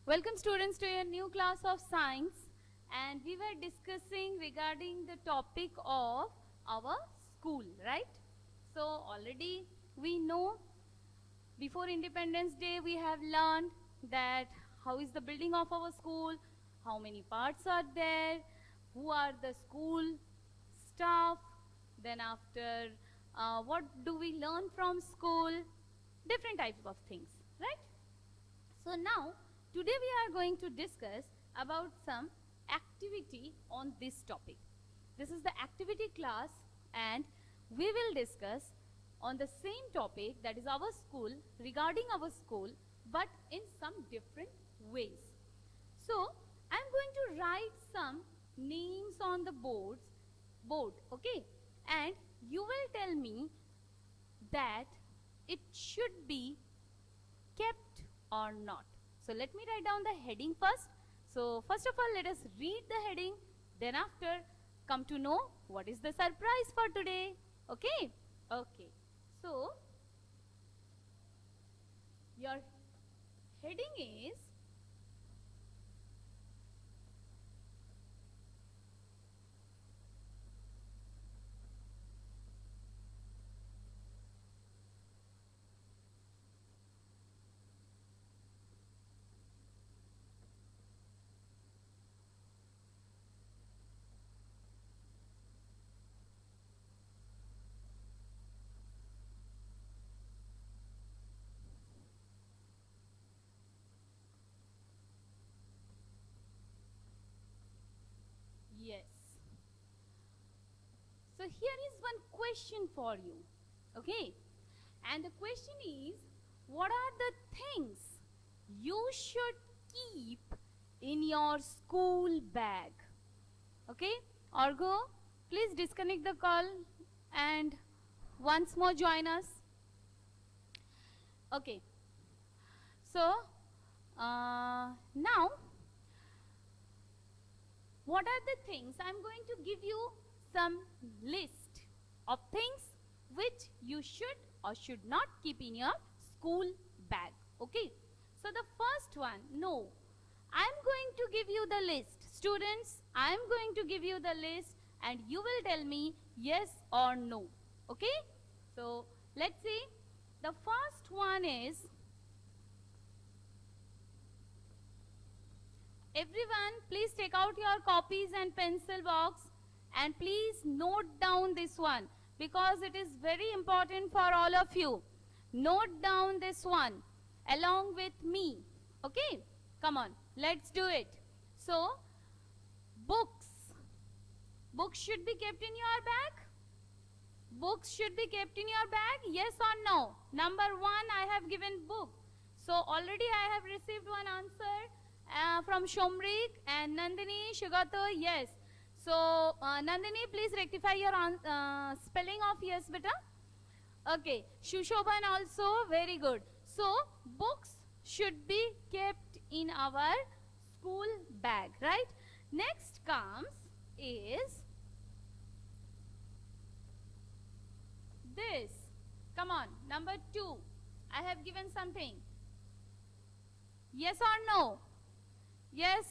Welcome students to your new class of science, and we were discussing regarding the topic of our school, right? So already we know before Independence Day we have learned that how is the building of our school, how many parts are there, who are the school staff, then after what do we learn from school, different types of things, right? So now, today we are going to discuss about some activity on this topic. This is the activity class and we will discuss on the same topic, that is our school, regarding our school, but in some different ways. So, I am going to write some names on the board, okay? And you will tell me that it should be kept or not. So let me write down the heading first. So first of all, let us read the heading. Then after, come to know what is the surprise for today. Okay? Okay. So your heading is yes. So here is one question for you. Okay? And the question is, what are the things you should keep in your school bag? Okay? Argo, please disconnect the call and once more join us. Okay. So, now, what are the things? I am going to give you some list of things which you should or should not keep in your school bag. Okay. So, the first one, no. I am going to give you the list. Students, I am going to give you the list and you will tell me yes or no. Okay. So, let's see. The first one is, everyone, please take out your copies and pencil box and please note down this one because it is very important for all of you. Note down this one along with me. Okay? Come on, let's do it. So, books. Books should be kept in your bag? Books should be kept in your bag? Yes or no? Number one, I have given book. So, already I have received one answer from Shomrik and Nandini, Shugato, yes. So, Nandini, please rectify your spelling of yes, beta. Okay. Shushoban also, very good. So, books should be kept in our school bag, right? Next comes is this. Come on, number 2. I have given something. Yes or no? Yes,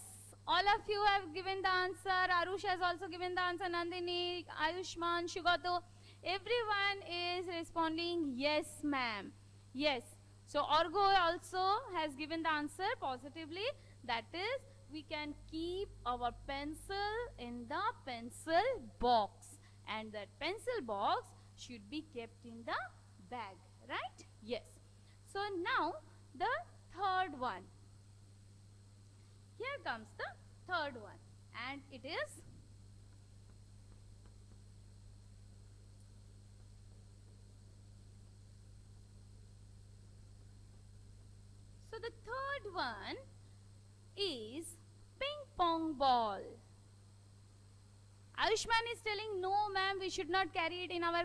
all of you have given the answer. Arush has also given the answer. Nandini, Ayushman, Shugato. Everyone is responding yes, ma'am. Yes. So, Orgo also has given the answer positively. That is, we can keep our pencil in the pencil box. And that pencil box should be kept in the bag, right? Yes. So, now the third one. Here comes the third one and it is so the third one is ping pong ball. Ayushman is telling no ma'am, we should not carry it in our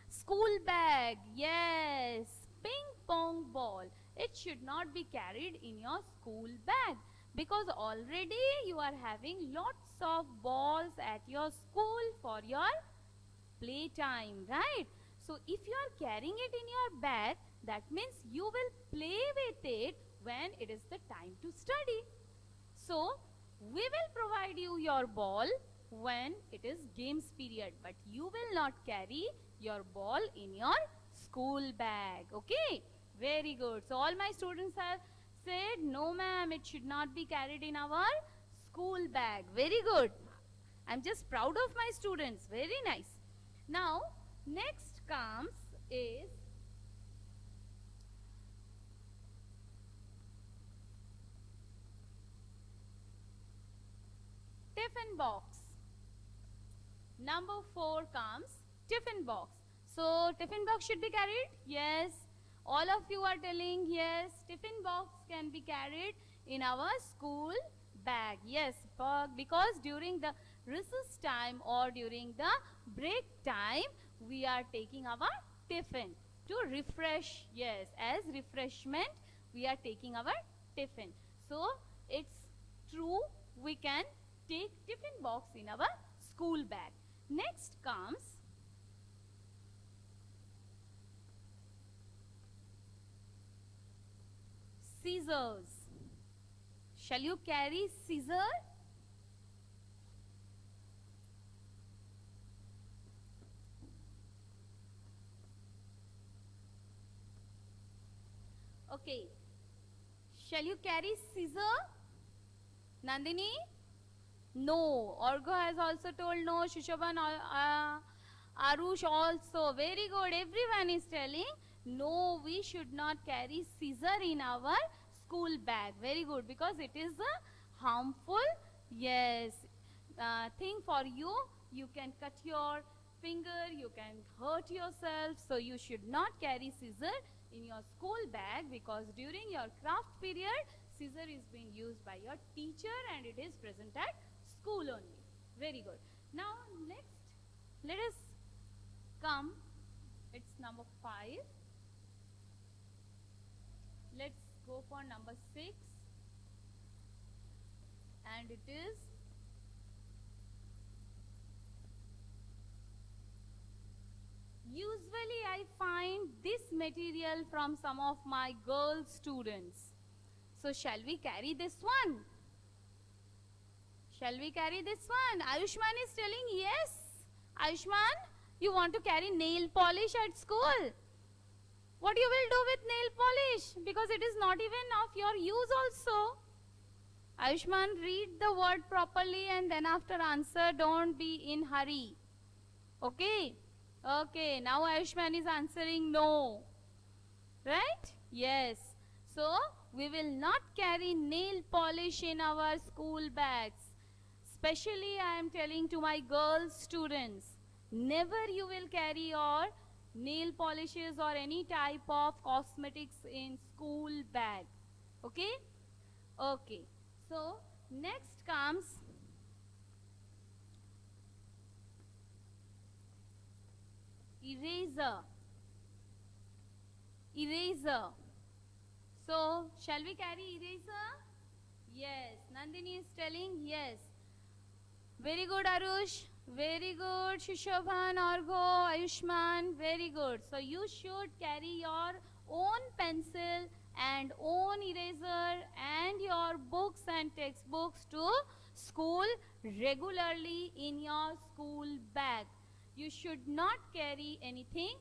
school bag. Yes, ping pong ball. It should not be carried in your school bag because already you are having lots of balls at your school for your playtime, right? So if you are carrying it in your bag, that means you will play with it when it is the time to study. So, we will provide you your ball when it is games period, but you will not carry your ball in your school bag. Okay? Very good. So, all my students have said, no ma'am, it should not be carried in our school bag. Very good. I'm just proud of my students. Very nice. Now, next comes is tiffin box. Number 4 comes tiffin box. So, tiffin box should be carried? Yes. All of you are telling yes, tiffin box can be carried in our school bag. Yes, because during the recess time or during the break time, we are taking our tiffin to refresh. Yes, as refreshment, we are taking our tiffin. So, it's true, we can take tiffin box in our school bag. Next comes scissors. Shall you carry scissor? Okay. Shall you carry scissor? Nandini? No. Orgo has also told no. Shushoban, Arush also. Very good. Everyone is telling no, we should not carry scissor in our school bag. Very good. Because it is a harmful, yes, thing for you. You can cut your finger, you can hurt yourself. So you should not carry scissor in your school bag, because during your craft period, scissor is being used by your teacher and it is present at school only. Very good. Now next, let us come, it's number 5. Let's go for number 6, and it is usually I find this material from some of my girl students. So shall we carry this one? Shall we carry this one? Ayushman is telling yes. Ayushman, you want to carry nail polish at school? What you will do with nail polish? Because it is not even of your use also. Ayushman, read the word properly and then after answer, don't be in hurry. Okay? Okay, now Ayushman is answering no. Right? Yes. So, we will not carry nail polish in our school bags. Especially I am telling to my girl students, never you will carry your nail polishes or any type of cosmetics in school bag. Okay? Okay. So, next comes eraser. Eraser. So, shall we carry eraser? Yes. Nandini is telling yes. Very good, Arush. Very good, Shishobhan, Orgo, Ayushman. Very good. So, you should carry your own pencil and own eraser and your books and textbooks to school regularly in your school bag. You should not carry anything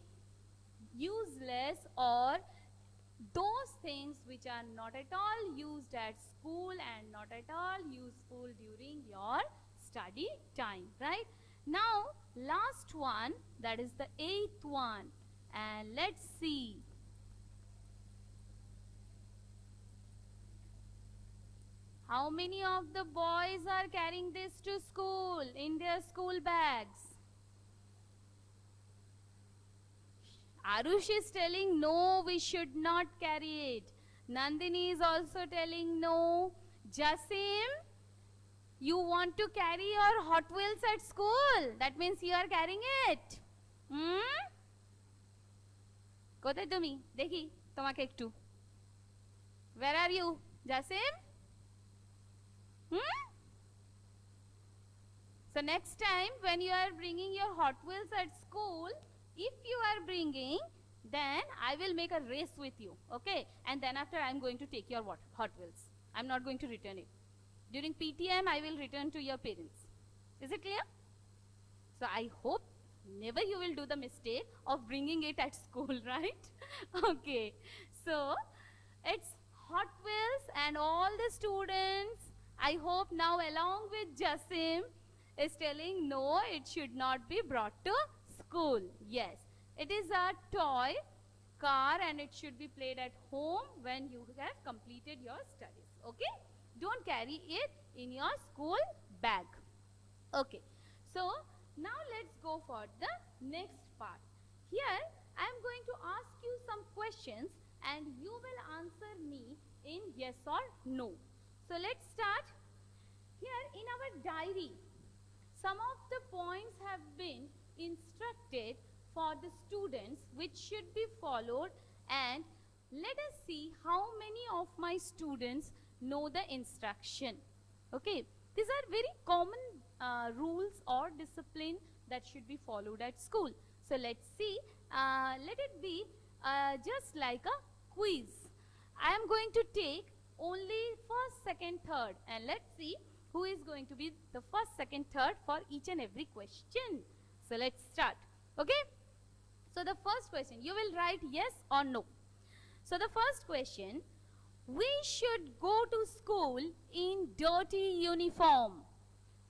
useless or those things which are not at all used at school and not at all useful during your study time, right? Now, last one, that is the 8th one, and let's see. How many of the boys are carrying this to school in their school bags? Arush is telling no, we should not carry it. Nandini is also telling no. Jasim, you want to carry your Hot Wheels at school. That means you are carrying it. কোথায় তুমি দেখি তোমাকে একটু Where are you, Jasim? So next time when you are bringing your Hot Wheels at school, if you are bringing, then I will make a race with you, okay? And then after I'm going to take your Hot Wheels. I'm not going to return it. During PTM, I will return to your parents. Is it clear? So I hope never you will do the mistake of bringing it at school, right? Okay. So it's Hot Wheels and all the students, I hope now along with Jasim, is telling no, it should not be brought to school. Yes, it is a toy car and it should be played at home when you have completed your studies. Okay, don't carry it in your school bag. Okay, so now let's go for the next part. Here I am going to ask you some questions and you will answer me in yes or no. So let's start. Here in our diary, some of the points have been instructed for the students which should be followed, and let us see how many of my students know the instruction. Okay, these are very common rules or discipline that should be followed at school. So let's see, let it be just like a quiz. I am going to take only first, second, third, and let's see who is going to be the first, second, third for each and every question. So let's start. Okay? So the first question, you will write yes or no. So the first question, we should go to school in dirty uniform.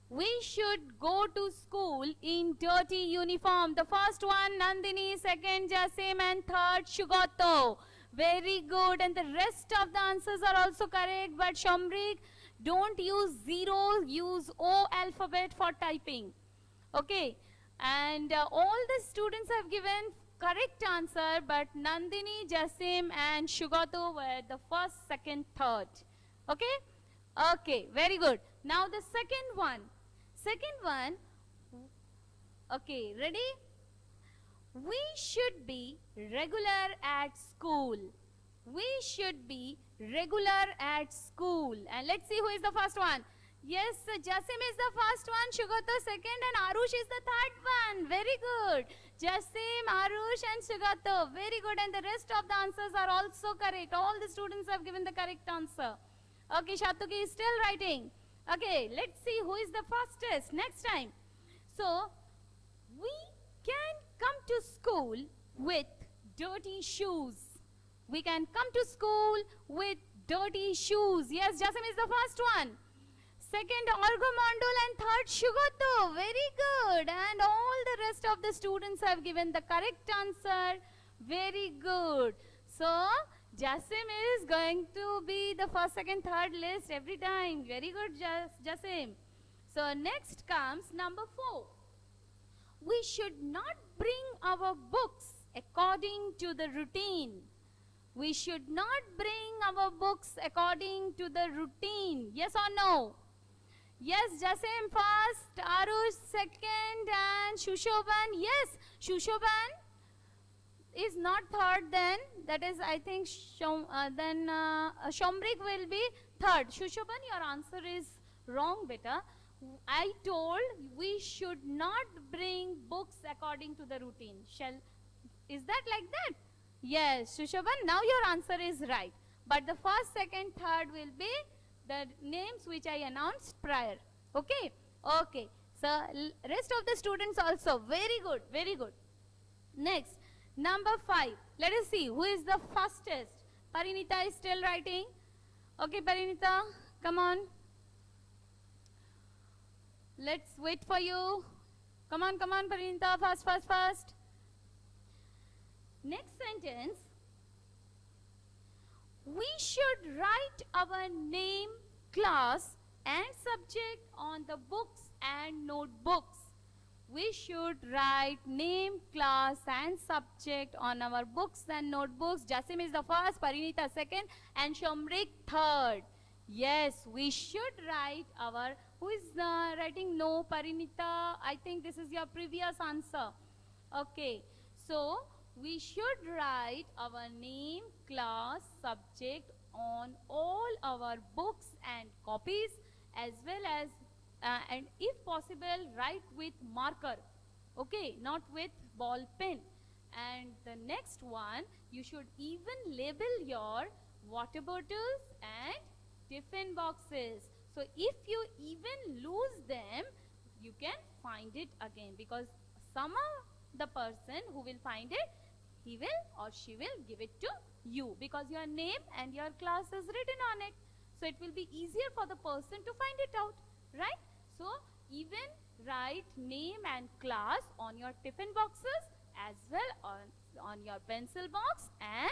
We should go to school in dirty uniform. The first one, Nandini, second, Jasim, and third, Shugato. Very good. And the rest of the answers are also correct. But Shamrik, don't use zero, use O alphabet for typing. Okay. And all the students have given correct answer, but Nandini, Jasim, and Shugato were the first, second, third. Okay? Okay, very good. Now the second one. Second one, okay, ready? We should be regular at school. We should be regular at school. And let's see who is the first one. Yes, Jasim is the first one, Shugato second, and Arush is the third one. Very good. Jasim, Arush, and Shugato. Very good. And the rest of the answers are also correct. All the students have given the correct answer. Okay, Shatuki is still writing. Okay, let's see who is the fastest next time. So, we can come to school with dirty shoes. We can come to school with dirty shoes. Yes, Jasim is the first one. Second, Orgo Mondol, and third, Shugato. Very good. And all the rest of the students have given the correct answer. Very good. So, Jasim is going to be the first, second, third list every time. Very good, Jasim. So, next comes number 4. We should not bring our books according to the routine. We should not bring our books according to the routine. Yes or no? Yes, Jasim first, Arush second, and Shushoban. Yes, Shushoban is not third then. That is, I think, Shomrik will be third. Shushoban, your answer is wrong, beta. I told we should not bring books according to the routine. Is that like that? Yes, Shushoban, now your answer is right. But the first, second, third will be the names which I announced prior. Okay? Okay. So, rest of the students also. Very good. Very good. Next, number 5. Let us see who is the fastest. Parinita is still writing. Okay, Parinita, come on. Let's wait for you. Come on, Parinita. Fast, fast, fast. Next sentence. We should write our name, class, and subject on the books and notebooks. We should write name, class, and subject on our books and notebooks. Jasim is the first, Parinita second, and Shamrik third. Yes, we should write our... Who is writing no, Parinita? I think this is your previous answer. Okay, so we should write our name, class, subject on all our books and copies, as well as, and if possible, write with marker. Okay, not with ball pen. And the next one, you should even label your water bottles and tiffin boxes. So if you even lose them, you can find it again, because somehow the person who will find it, he will or she will give it to you, because your name and your class is written on it. So it will be easier for the person to find it out, right? So even write name and class on your tiffin boxes as well on your pencil box and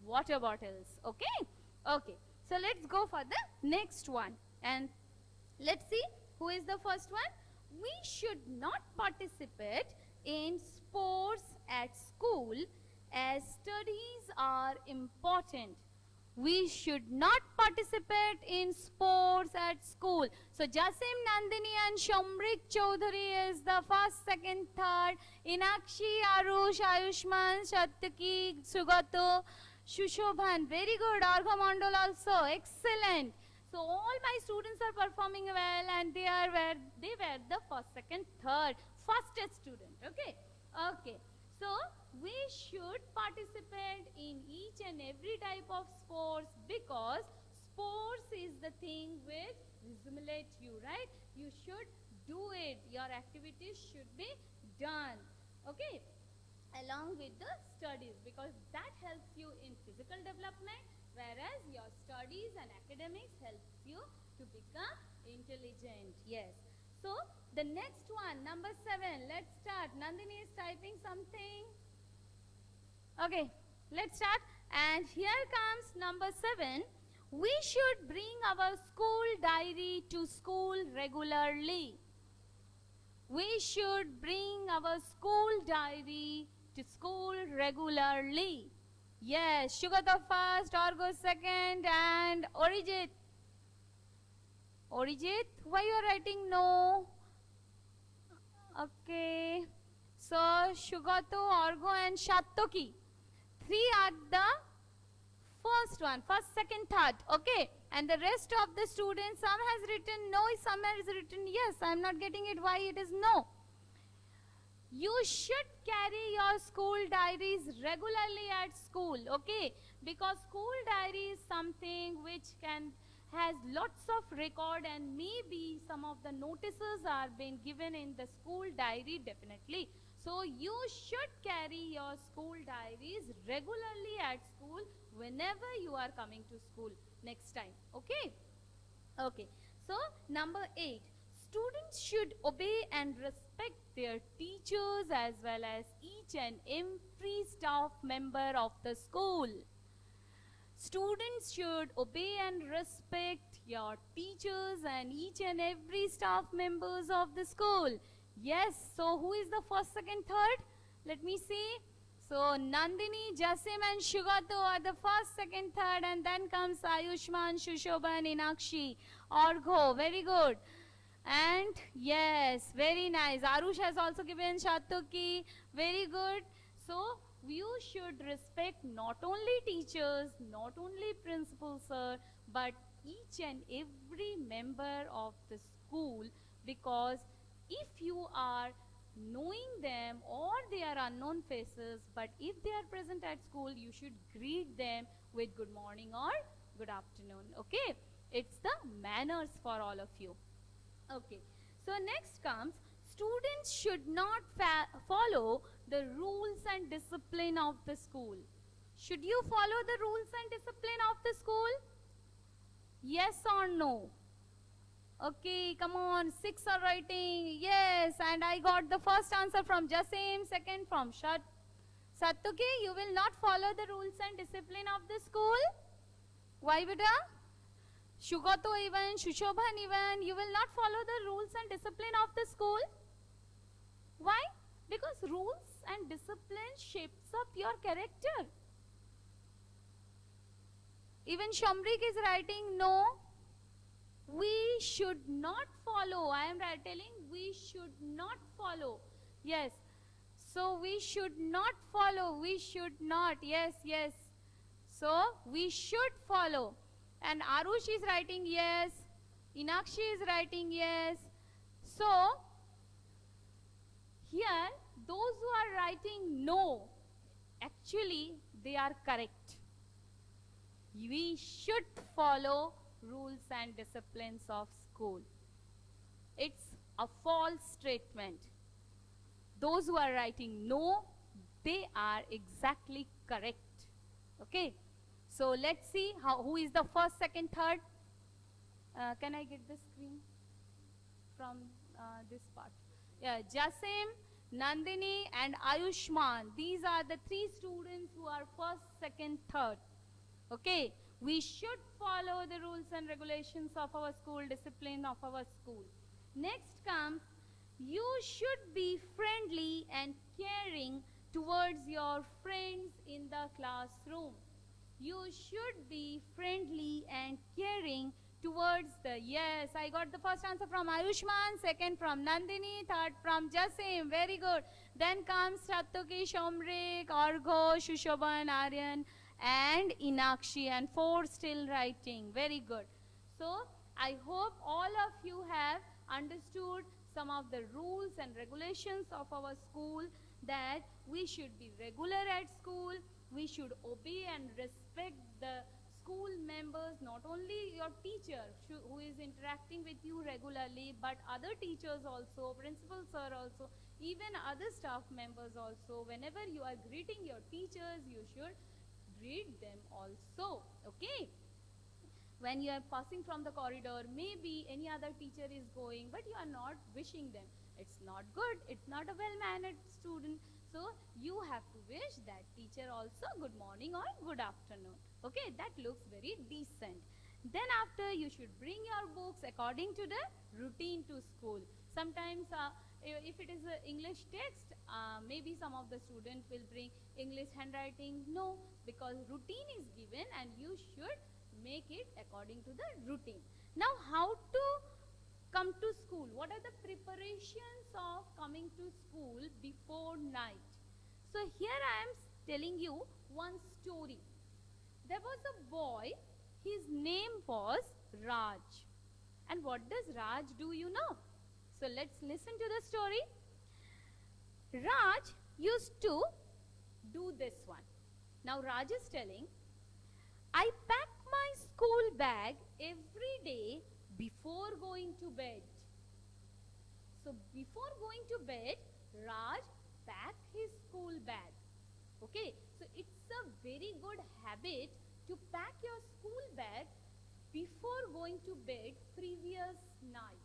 water bottles. Okay? Okay. So let's go for the next one. And let's see who is the first one. We should not participate in sports at school as studies are important. We should not participate in sports at school. So Jasim, Nandini and Shamrik Chaudhary is the first, second, third. Inakshi, Arush, Ayushman, Satyaki, Sugato, Shushobhan. Very good. Argha Mandal also. Excellent. So all my students are performing well, and they were the first, second, third, fastest student. Okay. Okay. So we should participate in each and every type of sports, because sports is the thing which stimulates you, right? You should do it. Your activities should be done, okay, along with the studies, because that helps you in physical development, whereas your studies and academics helps you to become intelligent. Yes. So the next one, number 7, let's start. Nandini is typing something. Okay, let's start. And here comes number 7. We should bring our school diary to school regularly. We should bring our school diary to school regularly. Yes, Shugata first, Orgo second, and Orijit. Orijit, why you are writing no? Okay. So, Shugato, Orgo and Shattoki. 3 are the first one. First, second, third. Okay. And the rest of the students, some has written no, some has written yes. I am not getting it why it is no. You should carry your school diaries regularly at school. Okay. Because school diary is something which has lots of record, and maybe some of the notices are being given in the school diary, definitely. So you should carry your school diaries regularly at school whenever you are coming to school next time. Okay? Okay. So number 8. Students should obey and respect their teachers as well as each and every staff member of the school. Students should obey and respect your teachers and each and every staff members of the school. Yes, so who is the first, second, third? Let me see. So Nandini, Jasim and Shugato are the first, second, third, and then comes Ayushman, Shushoban, Inakshi, Orgho. Very good. And yes, very nice. Arush has also given Shatoki. Very good. So you should respect not only teachers, not only principal sir, but each and every member of the school, because if you are knowing them or they are unknown faces, but if they are present at school, you should greet them with good morning or good afternoon. Okay, it's the manners for all of you. Okay, so next comes, students should not follow the rules and discipline of the school. Should you follow the rules and discipline of the school? Yes or no? Okay, come on, 6 are writing. Yes, and I got the first answer from Jasim, second from Sattuki. You will not follow the rules and discipline of the school? Why, beta? Shugato even, Shushobhan even, you will not follow the rules and discipline of the school? Why? Because rules and discipline shapes up your character. Even Shamrik is writing no. We should not follow. I am telling we should not follow. Yes. So we should not follow. We should not. Yes, yes. So we should follow. And Arush is writing yes. Inakshi is writing yes. So here, those who are writing no, actually they are correct. We should follow rules and disciplines of school. It's a false statement. Those who are writing no, they are exactly correct. Okay, so let's see who is the first, second, third. Can I get the screen from this part? Yeah, Jasim, Nandini and Ayushman. These are the three students who are first, second, third. Okay, we should follow the rules and regulations of our school, discipline of our school. Next comes, you should be friendly and caring towards your friends in the classroom. You should be friendly and caring towards the, yes, I got the first answer from Ayushman, second from Nandini, third from Jasim. Very good. Then comes Satyaki, Shomrik, Argho, Shushoban, Aryan and Inakshi, and four still writing. Very good. So I hope all of you have understood some of the rules and regulations of our school, that we should be regular at school, we should obey and respect the school members, not only your teacher who is interacting with you regularly, but other teachers also, principal sir also, even other staff members also. Whenever you are greeting your teachers, you should greet them also. Okay, when you are passing from the corridor, maybe any other teacher is going, but you are not wishing them. It's not good. It's not a well-mannered student. So you have to wish that teacher also good morning or good afternoon. Okay, that looks very decent. Then after, you should bring your books according to the routine to school. Sometimes if it is an English text, maybe some of the students will bring English handwriting. No, because routine is given and you should make it according to the routine. Now, how to come to school? What are the preparations of coming to school before night? So here I am telling you one story. There was a boy, his name was Raj. And what does Raj do, you know? So let's listen to the story. Raj used to do this one. Now Raj is telling, I pack my school bag every day before going to bed. So before going to bed, Raj packed his school bag. Okay, so it's a very good habit to pack your school bag before going to bed previous night.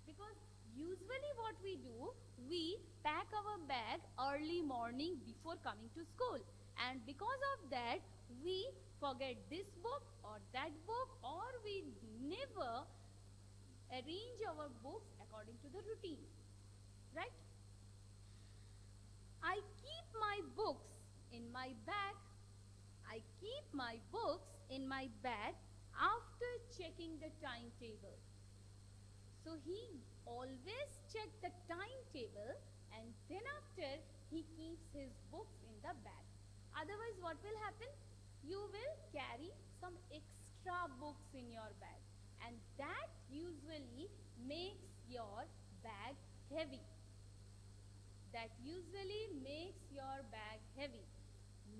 Because usually what we do, we pack our bag early morning before coming to school. And because of that, we forget this book or that book, or we never arrange our books according to the routine, right? I keep my books in my bag. I keep my books in my bag after checking the timetable. So he always checks the timetable, and then after he keeps his books in the bag. Otherwise, what will happen? You will carry some extra books in your bag, and that usually makes your bag heavy. That usually makes your bag heavy.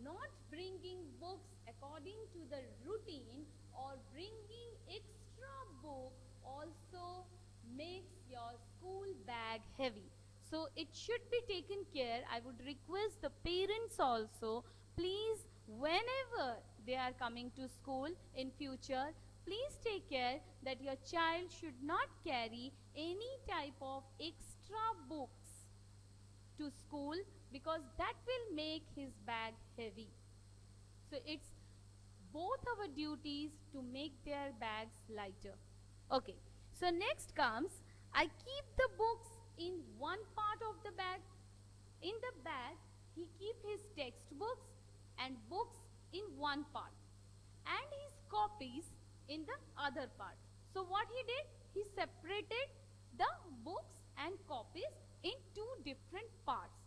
Not bringing books according to the routine or bringing extra book also makes your school bag heavy. So it should be taken care. I would request the parents also, please, whenever they are coming to school in future, please take care that your child should not carry any type of extra books to school, because that will make his bag heavy. So it's both our duties to make their bags lighter. Okay, so next comes, I keep the books in one part of the bag. In the bag, he keep his textbooks and books in one part, and his copies in the other part. So what he did, he separated the books and copies in two different parts.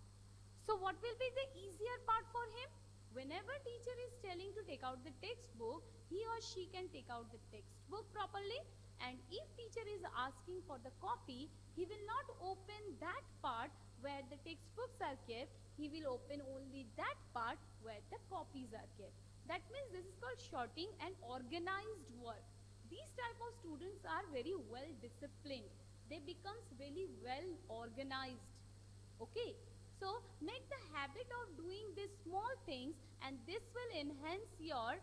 So what will be the easier part for him? Whenever teacher is telling to take out the textbook, he or she can take out the textbook properly, and if teacher is asking for the copy, he will not open that part, where the textbooks are kept, he will open only that part where the copies are kept. That means this is called sorting and organized work. These type of students are very well disciplined. They becomes really well organized. Okay, so make the habit of doing these small things, and this will enhance your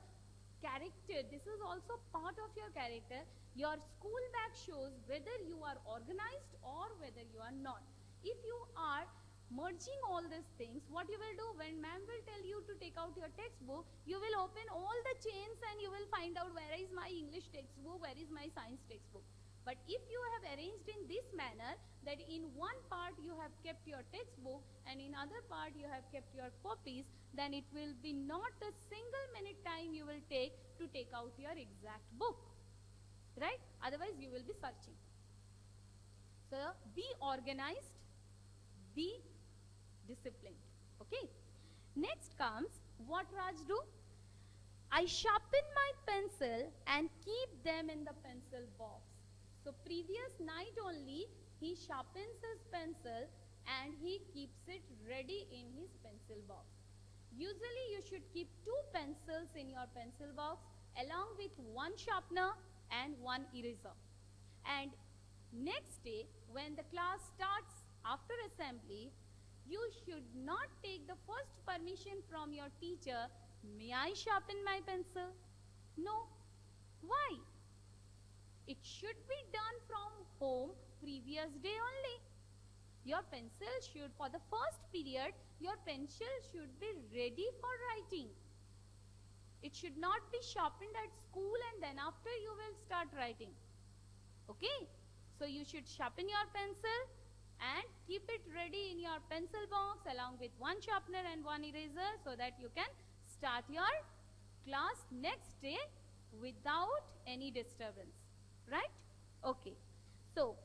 character. This is also part of your character. Your school bag shows whether you are organized or whether you are not. If you are merging all these things, what you will do when ma'am will tell you to take out your textbook, you will open all the chains and you will find out where is my English textbook, where is my science textbook. But if you have arranged in this manner, that in one part you have kept your textbook and in other part you have kept your copies, then it will be not a single minute time you will take to take out your exact book, right? Otherwise you will be searching. So be organized, be disciplined. Okay, next comes what Raj do. I sharpen my pencil and keep them in the pencil box. So previous night only he sharpens his pencil and he keeps it ready in his pencil box. Usually you should keep 2 pencils in your pencil box along with 1 sharpener and 1 eraser. And next day when the class starts after assembly, you should not take the first permission from your teacher, may I sharpen my pencil? No. Why? It should be done from home previous day only. Your pencil should, for the first period, your pencil should be ready for writing. It should not be sharpened at school and then after you will start writing. Okay? So you should sharpen your pencil and keep it ready in your pencil box along with 1 sharpener and 1 eraser so that you can start your class next day without any disturbance. Right? Okay. So,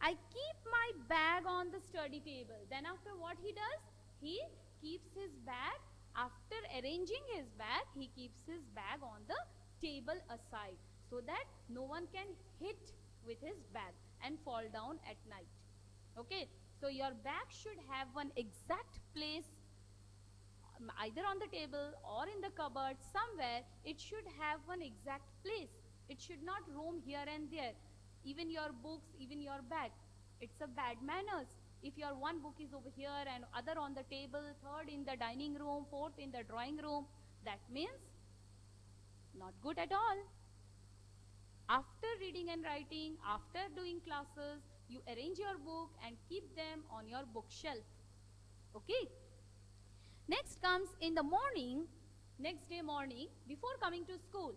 I keep my bag on the study table. Then after what he does? He keeps his bag, after arranging his bag, he keeps his bag on the table aside so that no one can hit with his bag and fall down at night. Okay. So, your bag should have one exact place either on the table or in the cupboard somewhere. It should have one exact place. It should not roam here and there. Even your books, even your bag. It's a bad manners. If your one book is over here and other on the table, third in the dining room, fourth in the drawing room, that means not good at all. After reading and writing, after doing classes, you arrange your book and keep them on your bookshelf. Okay. Next comes in the morning, next day morning, before coming to school.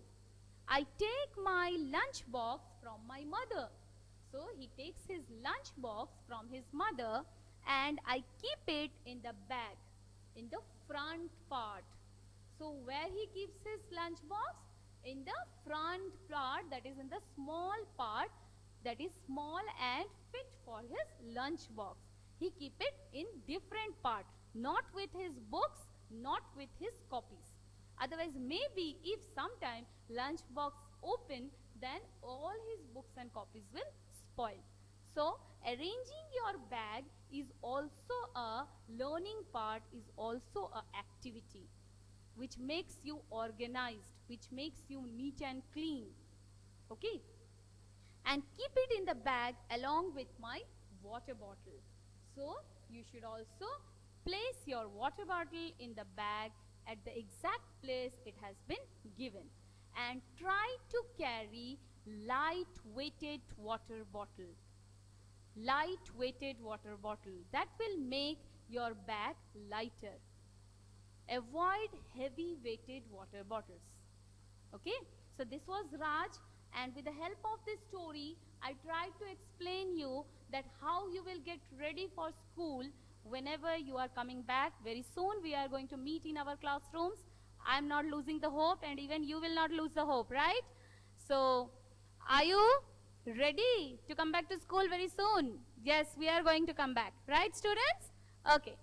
I take my lunch box from my mother. So he takes his lunch box from his mother and I keep it in the bag, in the front part. So where he keeps his lunch box? In the front part, that is in the small part, that is small and fit for his lunch box. He keep it in different part, not with his books, not with his copies. Otherwise, maybe if sometime lunch box open, then all his books and copies will spoil. So, arranging your bag is also a learning part, is also a activity which makes you organized, which makes you neat and clean. Okay? And keep it in the bag along with my water bottle. So, you should also place your water bottle in the bag at the exact place it has been given. And try to carry light-weighted water bottle. Light-weighted water bottle. That will make your bag lighter. Avoid heavy-weighted water bottles. Okay? So this was Raj, and with the help of this story, I tried to explain you that how you will get ready for school whenever you are coming back. Very soon we are going to meet in our classrooms. I am not losing the hope, and even you will not lose the hope, right? So, are you ready to come back to school very soon? Yes, we are going to come back, right, students? Okay.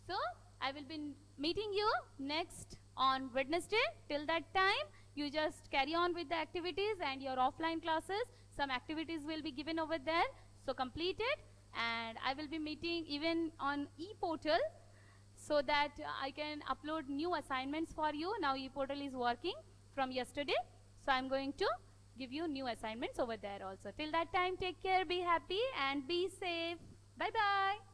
So, I will be meeting you next on Wednesday. Till that time, you just carry on with the activities and your offline classes. Some activities will be given over there. So, complete it. and I will be meeting even on e-portal so that I can upload new assignments for you. Now e-portal is working from yesterday, so I'm going to give you new assignments over there also. Till that time, take care, be happy and be safe. Bye bye.